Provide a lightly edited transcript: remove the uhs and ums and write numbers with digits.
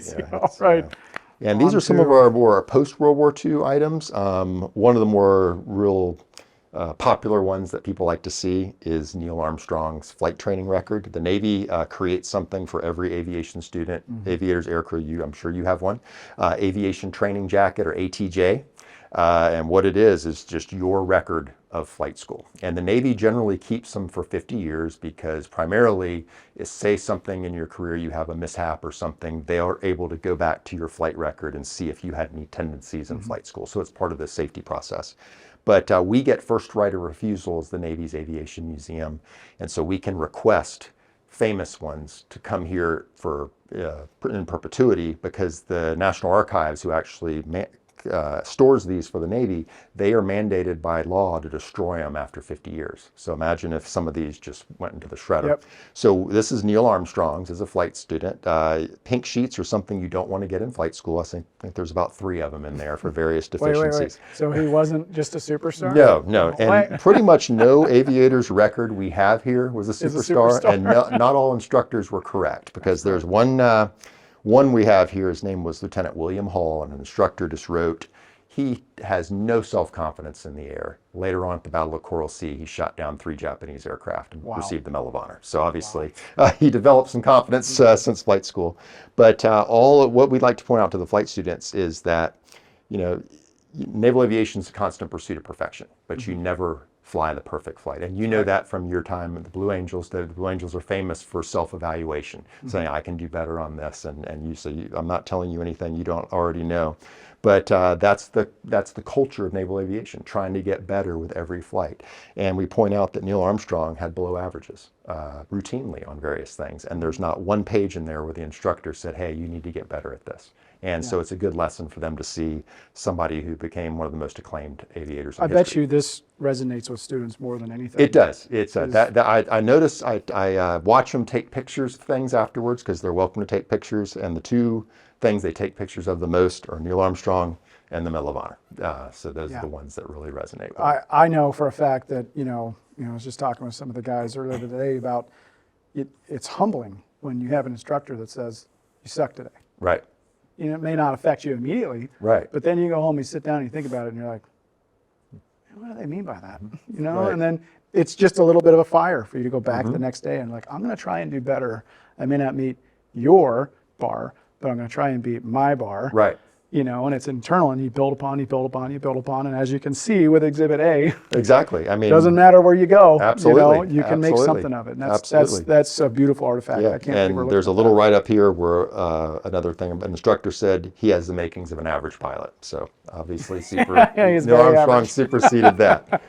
crazy. All right. And these are some of our more post-World War II items. One of the more real popular ones that people like to see is Neil Armstrong's flight training record. The Navy creates something for every aviation student, aviators, aircrew. I'm sure you have one. Aviation training jacket, or ATJ. And what it is just your record of flight school. And the Navy generally keeps them for 50 years because primarily, say something in your career, you have a mishap or something, they are able to go back to your flight record and see if you had any tendencies in flight school. So it's part of the safety process. But we get first right of refusal as the Navy's Aviation Museum. And so we can request famous ones to come here for in perpetuity, because the National Archives, who actually stores these for the Navy, they are mandated by law to destroy them after 50 years. So imagine if some of these just went into the shredder. Yep. So this is Neil Armstrong's as a flight student. Pink sheets are something you don't want to get in flight school. I think there's about 3 of them in there for various deficiencies. Wait. So he wasn't just a superstar? No. And pretty much no aviator's record we have here was a superstar. And not all instructors were correct, because there's one we have here, his name was Lieutenant William Hall, and an instructor just wrote, he has no self-confidence in the air. Later on at the Battle of Coral Sea, he shot down 3 Japanese aircraft and received the Medal of Honor. So obviously, he developed some confidence since flight school. But what we'd like to point out to the flight students is that, naval aviation is a constant pursuit of perfection, but you never fly the perfect flight. And you know that from your time at the Blue Angels. The Blue Angels are famous for self-evaluation, saying, I can do better on this. And you say, I'm not telling you anything you don't already know. But that's the culture of naval aviation, trying to get better with every flight. And we point out that Neil Armstrong had below averages routinely on various things. And there's not one page in there where the instructor said, hey, you need to get better at this. And so it's a good lesson for them to see somebody who became one of the most acclaimed aviators in history. Bet you this resonates with students more than anything. It does. It's I notice, I watch them take pictures of things afterwards, because they're welcome to take pictures. And the 2 things they take pictures of the most are Neil Armstrong and the Medal of Honor. So those are the ones that really resonate with me. I know for a fact that, I was just talking with some of the guys earlier today about it's humbling when you have an instructor that says, you suck today. Right. It may not affect you immediately, right? But then you go home, you sit down, and you think about it, and you're like, what do they mean by that? Right. And then it's just a little bit of a fire for you to go back the next day and I'm going to try and do better. I may not meet your bar, but I'm going to try and beat my bar. Right. And it's internal, and you build upon, and as you can see with Exhibit A, exactly. I mean, doesn't matter where you go. Absolutely, you can make something of it. And that's a beautiful artifact. Yeah. I can't believe we're looking there's a little write up here where another thing, an instructor said he has the makings of an average pilot. So obviously, Neil Armstrong superseded that.